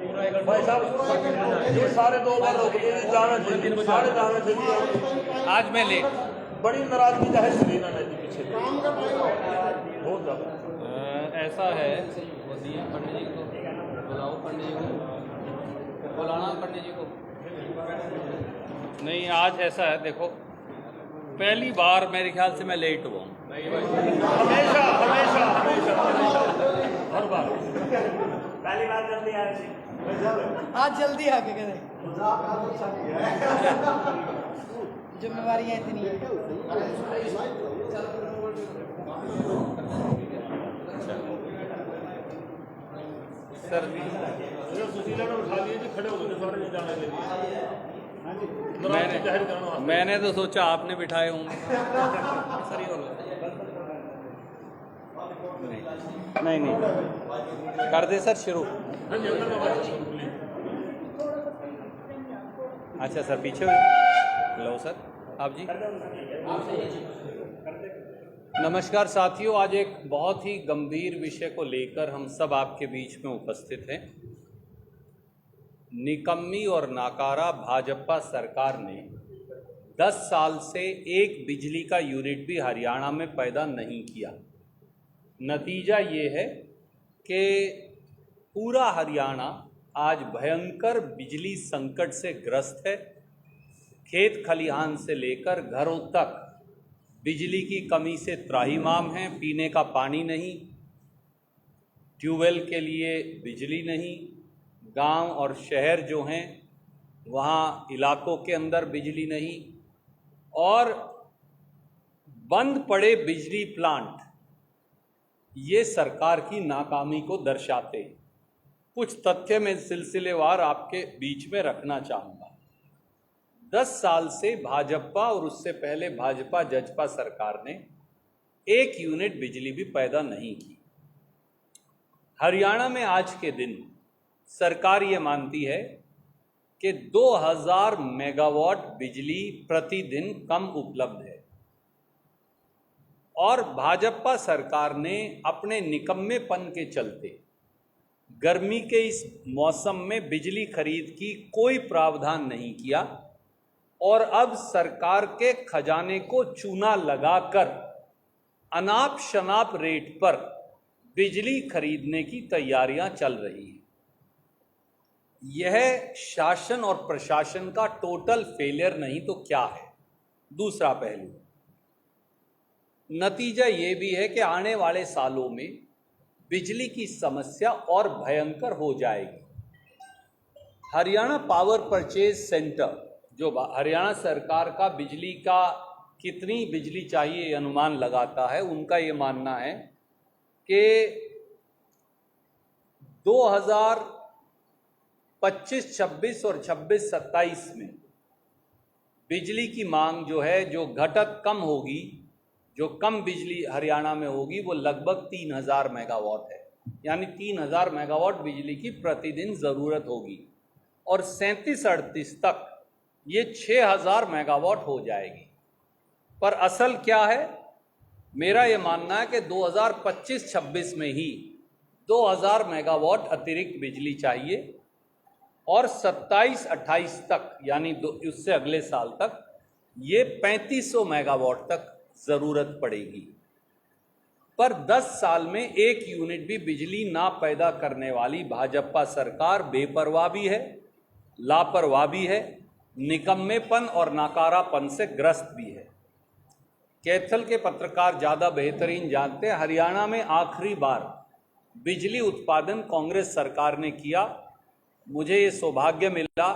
भाई साहब ये सारे 2 बार रोक दिए, जाना चाहिए, साढ़े जाना चाहिए। आज मैं लेट, बड़ी नाराजगी जाहिर करी इन्होंने जी पीछे बहुत ज़्यादा। ऐसा है पंडित जी को बुलाओ, पंडित जी को बुलाना, पंडित जी को नहीं। आज ऐसा है, देखो पहली बार मेरे ख्याल से मैं लेट हुआ हूँ। हमेशा हमेशा हमेशा हमेशा हर बार पहली बार जल्दी आए थे, आज जल्दी आके करें, जिम्मेवारियाँ इतनी है। सर सुशीला ने उठा लिए जी, खड़े हो गए सारे नहीं जाने के लिए। मैंने तो सोचा आपने बिठाए होंगे। नहीं नहीं कर दे सर शुरू। अच्छा सर पीछे लो सर आप जी। नमस्कार साथियों, आज एक बहुत ही गंभीर विषय को लेकर हम सब आपके बीच में उपस्थित हैं। निकम्मी और नाकारा भाजपा सरकार ने 10 साल से एक बिजली का यूनिट भी हरियाणा में पैदा नहीं किया। नतीजा ये है कि पूरा हरियाणा आज भयंकर बिजली संकट से ग्रस्त है। खेत खलिहान से लेकर घरों तक बिजली की कमी से त्राहिमाम हैं। पीने का पानी नहीं, ट्यूबवेल के लिए बिजली नहीं, गांव और शहर जो हैं वहाँ इलाकों के अंदर बिजली नहीं, और बंद पड़े बिजली प्लांट ये सरकार की नाकामी को दर्शाते हैं। कुछ तथ्य मैं सिलसिलेवार आपके बीच में रखना चाहूँगा। 10 साल से भाजपा और उससे पहले भाजपा जजपा सरकार ने एक यूनिट बिजली भी पैदा नहीं की। हरियाणा में आज के दिन सरकार ये मानती है कि 2000 मेगावाट बिजली प्रतिदिन कम उपलब्ध है, और भाजपा सरकार ने अपने निकम्मेपन के चलते गर्मी के इस मौसम में बिजली खरीद की कोई प्रावधान नहीं किया, और अब सरकार के खजाने को चूना लगाकर अनाप शनाप रेट पर बिजली खरीदने की तैयारियां चल रही हैं। यह शासन और प्रशासन का टोटल फेलियर नहीं तो क्या है। दूसरा पहलू, नतीजा ये भी है कि आने वाले सालों में बिजली की समस्या और भयंकर हो जाएगी। हरियाणा पावर परचेज सेंटर जो हरियाणा सरकार का बिजली का कितनी बिजली चाहिए अनुमान लगाता है, उनका ये मानना है कि 2025-26 और 26-27 में बिजली की मांग जो है, जो घटक कम होगी, जो कम बिजली हरियाणा में होगी, वो लगभग 3000 मेगावाट है। यानी 3000 मेगावाट बिजली की प्रतिदिन ज़रूरत होगी, और 37-38 तक ये 6000 मेगावाट हो जाएगी। पर असल क्या है, मेरा ये मानना है कि 2025-26 में ही 2000 मेगावाट अतिरिक्त बिजली चाहिए, और 27-28 तक यानी उससे अगले साल तक ये 3500 मेगावाट तक ज़रूरत पड़ेगी। पर 10 साल में एक यूनिट भी बिजली ना पैदा करने वाली भाजपा सरकार बेपरवाह भी है, लापरवाह भी है, निकम्मेपन और नाकारापन से ग्रस्त भी है। कैथल के पत्रकार ज़्यादा बेहतरीन जानते हैं, हरियाणा में आखिरी बार बिजली उत्पादन कांग्रेस सरकार ने किया। मुझे ये सौभाग्य मिला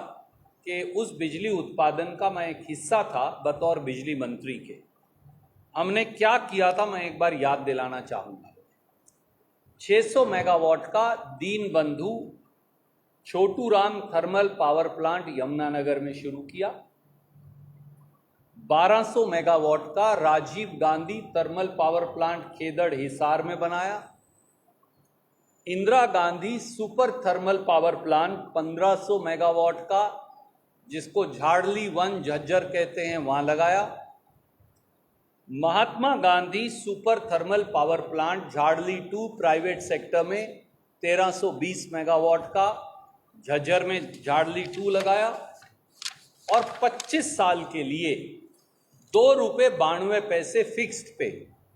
कि उस बिजली उत्पादन का मैं एक हिस्सा था बतौर बिजली मंत्री के। हमने क्या किया था मैं एक बार याद दिलाना चाहूँगा। 600 मेगावाट का Deen Bandhu Chhotu Ram thermal power plant Yamunanagar में शुरू किया। 1200 मेगावाट का Rajiv Gandhi thermal power plant Khedar Hisar में बनाया। Indira Gandhi super thermal power plant 1500 megawatt का, जिसको झाड़ली 1 झज्जर कहते हैं, वहां लगाया। Mahatma Gandhi super thermal power plant Jhadli 2 private sector में 1320 मेगावाट का, झज्जर में झाड़ली 2 लगाया और 25 साल के लिए ₹2.92 फिक्स्ड पे,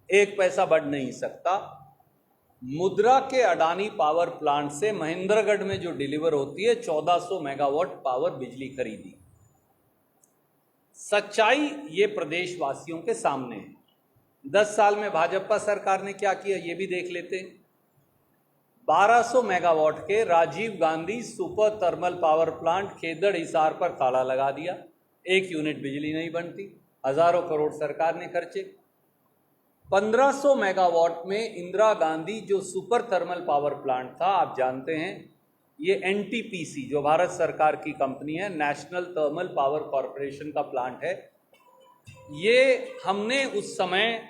1 पैसा बढ़ नहीं सकता। मुद्रा के अडानी पावर प्लांट से महेंद्रगढ़ में जो डिलीवर होती है 1400 मेगावाट पावर बिजली खरीदी। सच्चाई ये प्रदेशवासियों के सामने है। 10 साल में भाजपा सरकार ने क्या किया ये भी देख लेते हैं। 1200 मेगावाट के Rajiv Gandhi super thermal power plant Khedar Hisar पर ताला लगा दिया, 1 यूनिट बिजली नहीं बनती, हजारों करोड़ सरकार ने खर्चे। 1500 मेगावाट में इंदिरा गांधी जो सुपर थर्मल पावर प्लांट था, आप जानते हैं ये एनटीपीसी जो भारत सरकार की कंपनी है, नेशनल थर्मल पावर कॉरपोरेशन का प्लांट है, ये हमने उस समय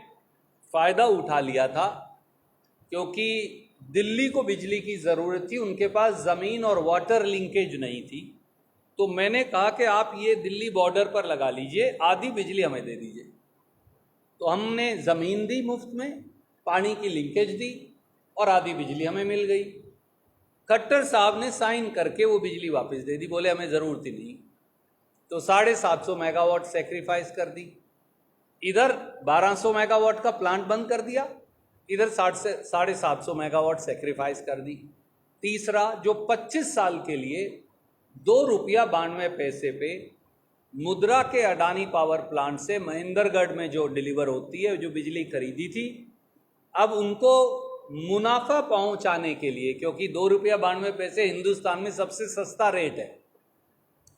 फ़ायदा उठा लिया था क्योंकि दिल्ली को बिजली की ज़रूरत थी, उनके पास ज़मीन और वाटर लिंकेज नहीं थी। तो मैंने कहा कि आप ये दिल्ली बॉर्डर पर लगा लीजिए, आधी बिजली हमें दे दीजिए। तो हमने ज़मीन दी मुफ्त में, पानी की लिंकेज दी और आधी बिजली हमें मिल गई। खट्टर साहब ने साइन करके वो बिजली वापस दे दी, बोले हमें ज़रूरत ही नहीं। तो 750 मेगावाट सेक्रीफाइस कर दी। इधर 1200 मेगावाट का प्लांट बंद कर दिया, इधर 750 मेगावाट सेक्रीफाइस कर दी। तीसरा, जो 25 साल के लिए ₹2.92 पे मुद्रा के अडानी पावर प्लांट से महेंद्रगढ़ में जो डिलीवर होती है, जो बिजली खरीदी थी, अब उनको मुनाफा पहुंचाने के लिए, क्योंकि ₹2.92 हिंदुस्तान में सबसे सस्ता रेट है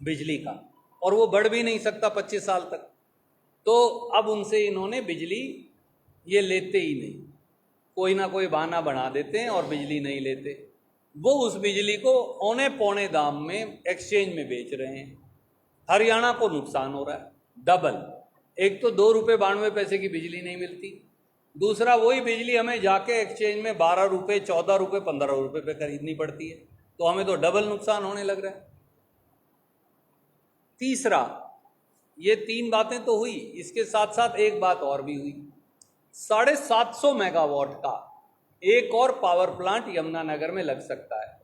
बिजली का और वो बढ़ भी नहीं सकता 25 साल तक, तो अब उनसे इन्होंने बिजली ये लेते ही नहीं, कोई ना कोई बहाना बना देते हैं और बिजली नहीं लेते। वो उस बिजली को औने पौने दाम में एक्सचेंज में बेच रहे हैं। हरियाणा को नुकसान हो रहा है डबल। एक तो ₹2.92 की बिजली नहीं मिलती, दूसरा वही बिजली हमें जाके एक्सचेंज में ₹12, ₹14, ₹15 पे खरीदनी पड़ती है, तो हमें तो डबल नुकसान होने लग रहा है। तीसरा, ये 3 बातें तो हुई, इसके साथ साथ एक बात और भी हुई। 750 मेगावाट का एक और पावर प्लांट यमुनानगर में लग सकता है।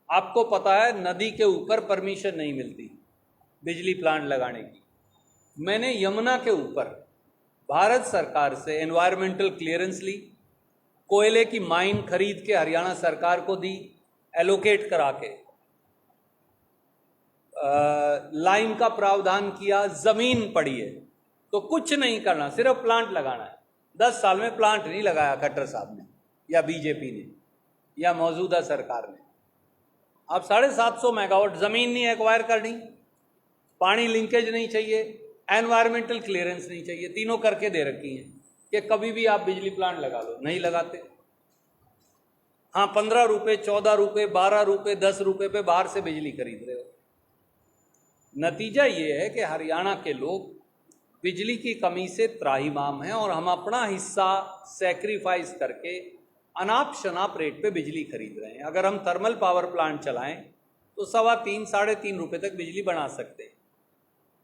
आपको पता है नदी के ऊपर परमिशन नहीं मिलती बिजली प्लांट लगाने की। मैंने यमुना के ऊपर भारत सरकार से एनवायरमेंटल क्लियरेंस ली, कोयले की माइन खरीद के हरियाणा सरकार को दी, एलोकेट करा के लाइन का प्रावधान किया, जमीन पड़ी है, तो कुछ नहीं करना, सिर्फ प्लांट लगाना है। 10 साल में प्लांट नहीं लगाया खट्टर साहब ने या बीजेपी ने या मौजूदा सरकार ने। अब 750 मेगावाट जमीन नहीं एक्वायर करनी, पानी लिंकेज नहीं चाहिए, एनवायरमेंटल क्लियरेंस नहीं चाहिए, तीनों करके दे रखी हैं कि कभी भी आप बिजली प्लांट लगा लो, नहीं लगाते। हाँ, ₹15, ₹14, ₹12, ₹10 पे बाहर से बिजली खरीद रहे हो। नतीजा ये है कि हरियाणा के लोग बिजली की कमी से त्राहिमाम हैं और हम अपना हिस्सा सैक्रिफाइस करके अनाप शनाप रेट पे बिजली खरीद रहे हैं। अगर हम थर्मल पावर प्लांट चलाएं तो ₹3.25 ₹3.5 तक बिजली बना सकते हैं,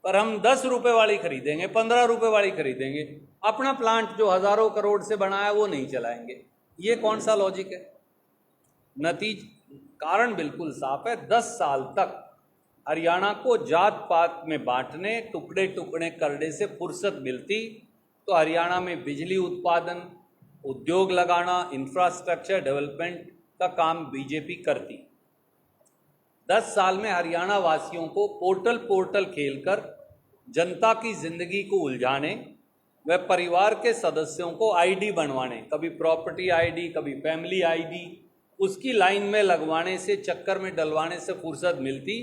पर हम ₹10 वाली खरीदेंगे, ₹15 वाली खरीदेंगे, अपना प्लांट जो हज़ारों करोड़ से बना है वो नहीं चलाएंगे। ये कौन सा लॉजिक है? कारण बिल्कुल साफ है। 10 साल तक हरियाणा को जात पात में बांटने, टुकड़े टुकड़े करने से फुर्सत मिलती तो हरियाणा में बिजली उत्पादन, उद्योग लगाना, इंफ्रास्ट्रक्चर डेवलपमेंट का काम बीजेपी करती। 10 साल में हरियाणा वासियों को पोर्टल खेलकर जनता की जिंदगी को उलझाने व परिवार के सदस्यों को आईडी बनवाने, कभी प्रॉपर्टी आईडी, कभी फैमिली आईडी, उसकी लाइन में लगवाने से, चक्कर में डलवाने से फुर्सत मिलती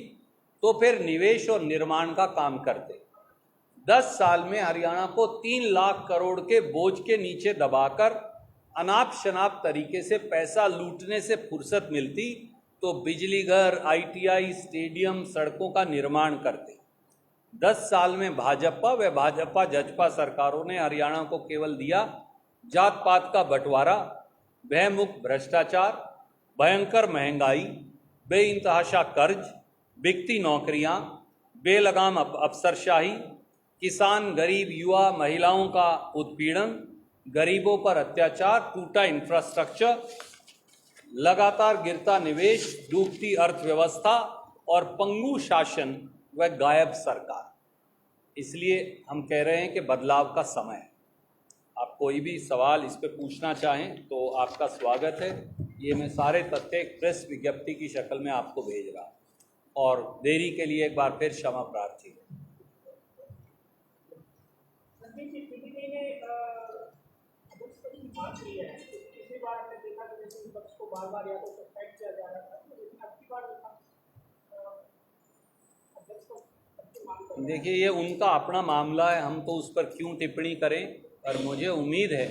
तो फिर निवेश और निर्माण का काम करते। 10 साल में हरियाणा को 3 लाख करोड़ के बोझ के नीचे दबाकर अनाप शनाप तरीके से पैसा लूटने से फुर्सत मिलती तो बिजली घर, ITI, स्टेडियम, सड़कों का निर्माण करते। 10 साल में भाजपा व भाजपा जजपा सरकारों ने हरियाणा को केवल दिया जात पात का बंटवारा, भयमुक्त भ्रष्टाचार, भयंकर महंगाई, बेइंतहाशा कर्ज, बिकती नौकरियां, बेलगाम अफसरशाही, किसान, गरीब, युवा, महिलाओं का उत्पीड़न, गरीबों पर अत्याचार, टूटा इंफ्रास्ट्रक्चर, लगातार गिरता निवेश, डूबती अर्थव्यवस्था और पंगु शासन व गायब सरकार। इसलिए हम कह रहे हैं कि बदलाव का समय है। आप कोई भी सवाल इस पे पूछना चाहें तो आपका स्वागत है। ये मैं सारे तथ्य एक प्रेस विज्ञप्ति की शक्ल में आपको भेज रहा हूँ और देरी के लिए एक बार फिर क्षमा प्रार्थी है। बार-बार या तो सस्पेंड किया जा रहा था, लेकिन अब की बार देखिए, ये उनका अपना मामला है, हम तो उस पर क्यों टिप्पणी करें। पर मुझे उम्मीद है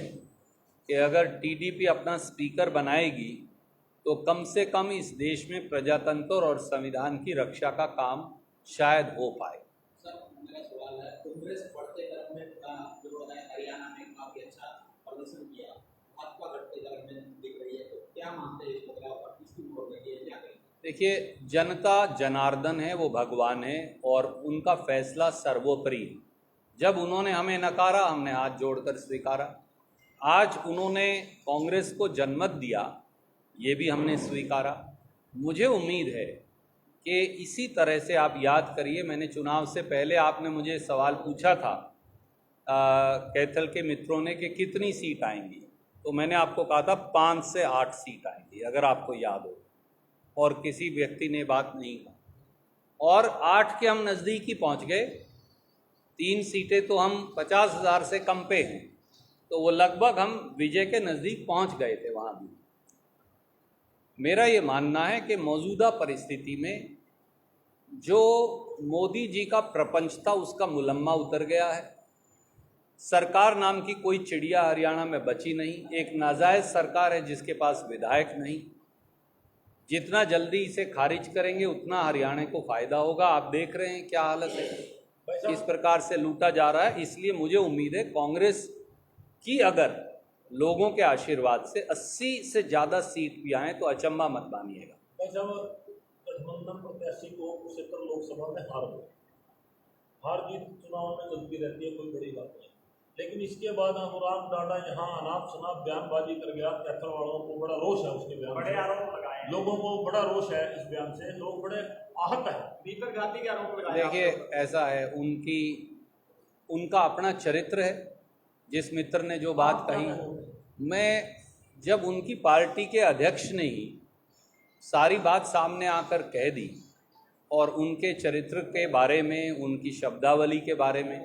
कि अगर टीडीपी अपना स्पीकर बनाएगी तो कम से कम इस देश में प्रजातंत्र और संविधान की रक्षा का काम शायद हो पाए। सर, मेरा सवाल है, कांग्रेस बढ़ते क्रम में जो है हरियाणा में काफी अच्छा प्रदर्शन किया, भाजपा घटते क्रम में दिख रही है, तो क्या मानते हैं इस बदलाव पर, किसकी मोड़ लगी है, क्या करें? देखिए, जनता जनार्दन है, वो भगवान है और उनका फैसला सर्वोपरि है। जब उन्होंने हमें नकारा, हमने हाथ जोड़कर स्वीकारा। आज उन्होंने कांग्रेस को जनमत दिया, ये भी हमने स्वीकारा। मुझे उम्मीद है कि इसी तरह से आप याद करिए, मैंने चुनाव से पहले आपने मुझे सवाल पूछा था कैथल के मित्रों ने कि कितनी सीट आएंगी, तो मैंने आपको कहा था 5 से 8 सीट आएंगी, अगर आपको याद हो, और किसी व्यक्ति ने बात नहीं कहा। और 8 के हम नज़दीक ही पहुँच गए। 3 सीटें तो हम 50,000 से कम पे हैं, तो वो लगभग हम विजय के नज़दीक पहुँच गए थे वहाँ भी। मेरा ये मानना है कि मौजूदा परिस्थिति में जो मोदी जी का प्रपंच था उसका मुलम्मा उतर गया है। सरकार नाम की कोई चिड़िया हरियाणा में बची नहीं। एक नाजायज़ सरकार है जिसके पास विधायक नहीं। जितना जल्दी इसे खारिज करेंगे उतना हरियाणा को फ़ायदा होगा। आप देख रहे हैं क्या हालत है, किस प्रकार से लूटा जा रहा है। इसलिए मुझे उम्मीद है कांग्रेस की अगर लोगों के आशीर्वाद से 80 से ज़्यादा सीट भी आए तो अचंभा मत मानिएगा। गठबंधन प्रत्याशी को कुरुक्षेत्र लोकसभा में हार जीत चुनाव में चलती रहती है, कोई बड़ी बात नहीं। लेकिन इसके बाद अनुराग डाडा यहाँ अनाप शनाप बयानबाजी कर गया। कैथल वालों को बड़ा रोष है उसके बयान, बड़े आरोप लगाए, लोगों को बड़ा रोष है इस बयान से, लोग बड़े आहत है। भीतर घाती के आरोप लगाए। देखिए, ऐसा है, उनका अपना चरित्र है। जिस मित्र ने जो बात कही, मैं जब उनकी पार्टी के अध्यक्ष ने ही सारी बात सामने आकर कह दी और उनके चरित्र के बारे में, उनकी शब्दावली के बारे में,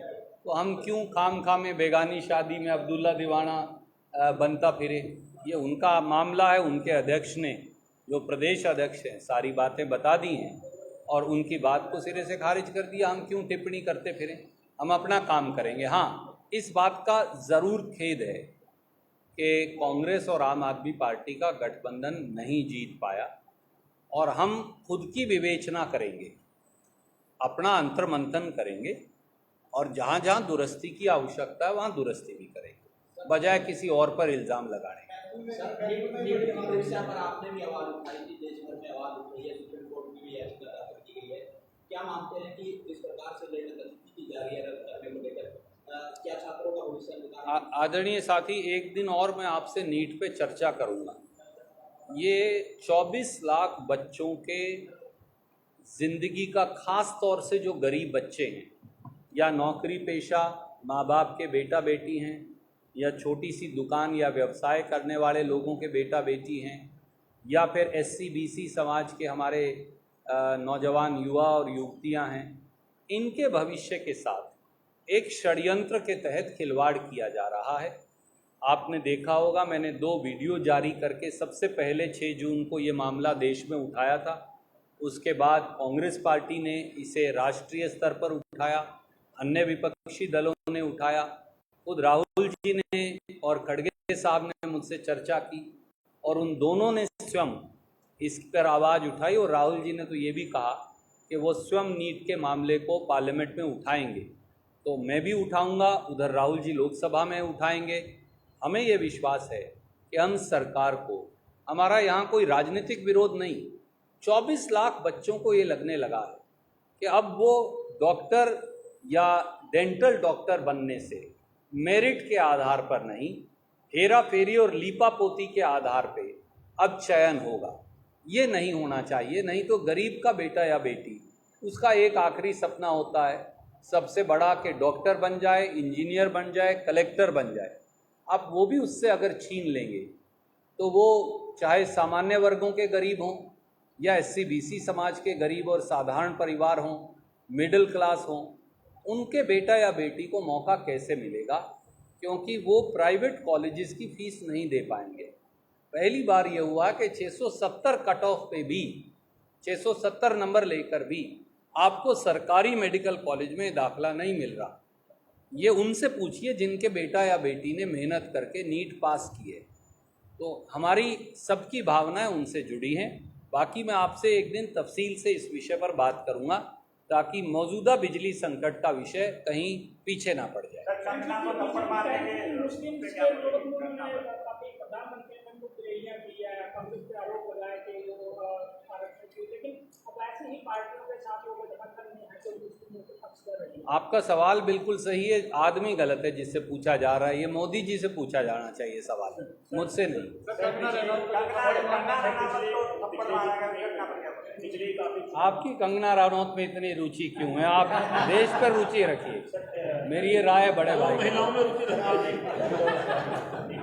तो हम क्यों खाम में बेगानी शादी में अब्दुल्ला दीवाना बनता फिरे। ये उनका मामला है। उनके अध्यक्ष ने, जो प्रदेश अध्यक्ष हैं, सारी बातें बता दी हैं और उनकी बात को सिरे से खारिज कर दिया। हम क्यों टिप्पणी करते फिरें, हम अपना काम करेंगे। हाँ, इस बात का ज़रूर खेद है कि कांग्रेस और आम आदमी पार्टी का गठबंधन नहीं जीत पाया और हम खुद की विवेचना करेंगे, अपना अंतर्मंथन करेंगे और जहाँ जहाँ दुरुस्ती की आवश्यकता है वहाँ दुरुस्ती भी करेंगे, बजाय किसी और पर इल्ज़ाम लगाने। सर, नीट की परीक्षा पर आपने भी आवाज़ उठाई थी, देश भर में आवाज़ उठ रही है, सुप्रीम कोर्ट की भी याचिका दाखिल की गई है। क्या मानते हैं कि इस प्रकार से लेकर की जा रही है रद्द करने को लेकर, क्या छात्रों का भविष्य? आदरणीय साथी, एक दिन और मैं आपसे नीट पे चर्चा करूँगा। ये 24 लाख बच्चों के ज़िंदगी का, ख़ास तौर से जो गरीब बच्चे हैं या नौकरी पेशा माँ बाप के बेटा बेटी हैं या छोटी सी दुकान या व्यवसाय करने वाले लोगों के बेटा बेटी हैं या फिर SC BC समाज के हमारे नौजवान युवा और युवतियां हैं, इनके भविष्य के साथ एक षड्यंत्र के तहत खिलवाड़ किया जा रहा है। आपने देखा होगा, मैंने 2 वीडियो जारी करके सबसे पहले 6 जून को ये मामला देश में उठाया था। उसके बाद कांग्रेस पार्टी ने इसे राष्ट्रीय स्तर पर उठाया, अन्य विपक्षी दलों ने उठाया, खुद राहुल जी ने और खड़गे साहब ने मुझसे चर्चा की और उन दोनों ने स्वयं इस पर आवाज़ उठाई। और राहुल जी ने तो ये भी कहा कि वो स्वयं नीट के मामले को पार्लियामेंट में उठाएंगे, तो मैं भी उठाऊंगा, उधर राहुल जी लोकसभा में उठाएंगे। हमें ये विश्वास है कि हम सरकार को, हमारा यहाँ कोई राजनीतिक विरोध नहीं, 24 लाख बच्चों को ये लगने लगा है कि अब वो डॉक्टर या डेंटल डॉक्टर बनने से मेरिट के आधार पर नहीं, हेरा फेरी और लीपापोती के आधार पे अब चयन होगा। ये नहीं होना चाहिए, नहीं तो गरीब का बेटा या बेटी उसका एक आखिरी सपना होता है सबसे बड़ा कि डॉक्टर बन जाए, इंजीनियर बन जाए, कलेक्टर बन जाए। अब वो भी उससे अगर छीन लेंगे तो वो चाहे सामान्य वर्गों के गरीब हों या SC/BC समाज के गरीब और साधारण परिवार हों, मिडिल क्लास हों, उनके बेटा या बेटी को मौका कैसे मिलेगा, क्योंकि वो प्राइवेट कॉलेजेस की फीस नहीं दे पाएंगे। पहली बार ये हुआ कि 670 कट ऑफ पे भी 670 नंबर लेकर भी आपको सरकारी मेडिकल कॉलेज में दाखला नहीं मिल रहा। ये उनसे पूछिए जिनके बेटा या बेटी ने मेहनत करके नीट पास की है। तो हमारी सबकी भावनाएं उनसे जुड़ी हैं। बाकी मैं आपसे एक दिन तफसील से इस विषय पर बात करूंगा ताकि मौजूदा बिजली संकट का विषय कहीं पीछे ना पड़ जाए। सर, कंगना को थप्पड़ मारने के मुस्लिम पे के क्या लोग बोलेंगे? ने काफी प्रधानमंत्री ने कुछ रैलियां की है, कांग्रेस पे आरोप लगाया कि वो आरक्षण की, लेकिन अब ऐसे ही पार्टियों के साथ वो गठबंधन में है जो मुस्लिमों को पक्ष कर रही है। आपका सवाल बिल्कुल सही है, आदमी गलत है जिससे पूछा जा रहा है। ये मोदी जी से पूछा जाना चाहिए सवाल, मुझसे नहीं। कंगना रनौत को थप्पड़ मारा गया, घटना पर क्या बोलेंगे? बिजली काफी आपकी कंगना रनौत में इतनी रुचि क्यों है? आप देश पर रुचि रखिए, मेरी ये राय है बड़े भाई। महिलाओं में रुचि रखती है। सर, आपने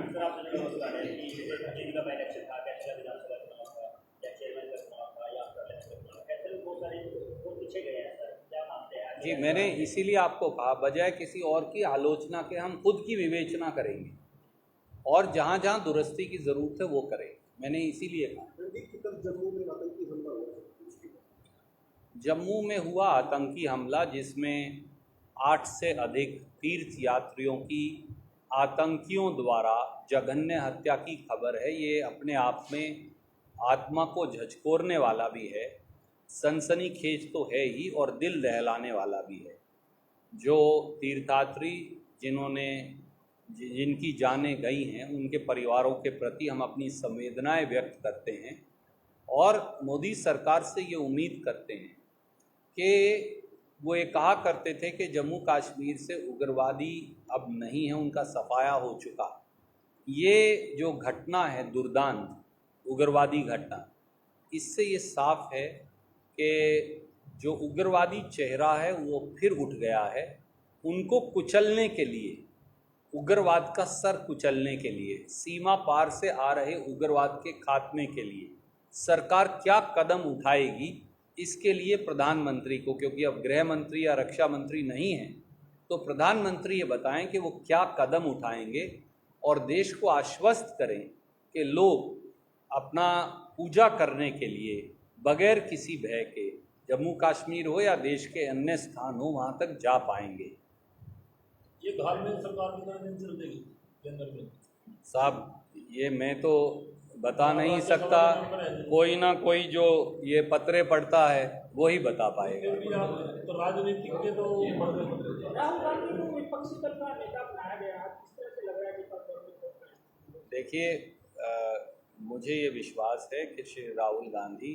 नमस्कार है कि जैसे का इलेक्शन था, कैसे विधानसभा चुनाव था या चेयरमैन का चुनाव था या इलेक्शन का चुनाव, कैसे में बहुत सारे वो पीछे गए हैं सर, क्या मानते हैं? जी, मैंने इसीलिए आपको कहा बजाय किसी और की आलोचना के हम खुद की विवेचना करेंगे और जहाँ जहाँ दुरुस्ती की ज़रूरत है वो करें। मैंने इसीलिए कहा। जम्मू में हुआ आतंकी हमला जिसमें 8 से अधिक तीर्थ यात्रियों की आतंकियों द्वारा जघन्य हत्या की खबर है। ये अपने आप में आत्मा को झकझोरने वाला भी है, सनसनीखेज तो है ही और दिल दहलाने वाला भी है। जो तीर्थयात्री जिनकी जानें गई हैं उनके परिवारों के प्रति हम अपनी संवेदनाएं व्यक्त करते हैं और मोदी सरकार से ये उम्मीद करते हैं कि वो ये कहा करते थे कि जम्मू कश्मीर से उग्रवादी अब नहीं है, उनका सफाया हो चुका। ये जो घटना है दुर्दांत उग्रवादी घटना, इससे ये साफ है कि जो उग्रवादी चेहरा है वो फिर उठ गया है। उनको कुचलने के लिए, उग्रवाद का सर कुचलने के लिए, सीमा पार से आ रहे उग्रवाद के खात्मे के लिए सरकार क्या कदम उठाएगी, इसके लिए प्रधानमंत्री को, क्योंकि अब गृह मंत्री या रक्षा मंत्री नहीं है, तो प्रधानमंत्री ये बताएं कि वो क्या कदम उठाएंगे और देश को आश्वस्त करें कि लोग अपना पूजा करने के लिए बगैर किसी भय के जम्मू कश्मीर हो या देश के अन्य स्थान हो वहाँ तक जा पाएंगे। ये धार्मिक सरकार कितना दिन चल देगी केंद्र में? साहब, ये मैं तो बता नहीं सकता, कोई ना कोई जो ये पत्रे पढ़ता है वही बता पाएगा। फिर भी आप तो राजनीतिक के तो राहुल गांधी को विपक्षी दल का नेता बनाया गया, किस तरह से लग रहा है कि देखिए, मुझे ये विश्वास है कि श्री राहुल गांधी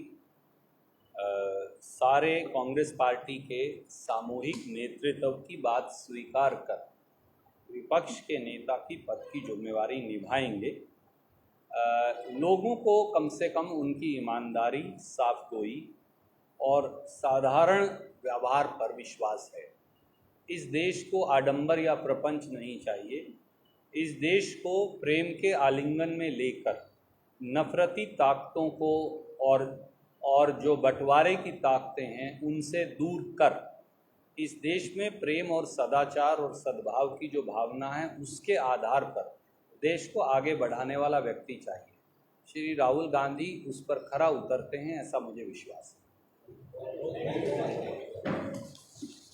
सारे कांग्रेस पार्टी के सामूहिक नेतृत्व की बात स्वीकार कर विपक्ष के नेता की पद की जिम्मेवारी निभाएंगे। लोगों को कम से कम उनकी ईमानदारी, साफगोई और साधारण व्यवहार पर विश्वास है। इस देश को आडंबर या प्रपंच नहीं चाहिए। इस देश को प्रेम के आलिंगन में लेकर नफरती ताकतों को और जो बंटवारे की ताकतें हैं उनसे दूर कर इस देश में प्रेम और सदाचार और सद्भाव की जो भावना है उसके आधार पर देश को आगे बढ़ाने वाला व्यक्ति चाहिए। श्री राहुल गांधी उस पर खरा उतरते हैं, ऐसा मुझे विश्वास है।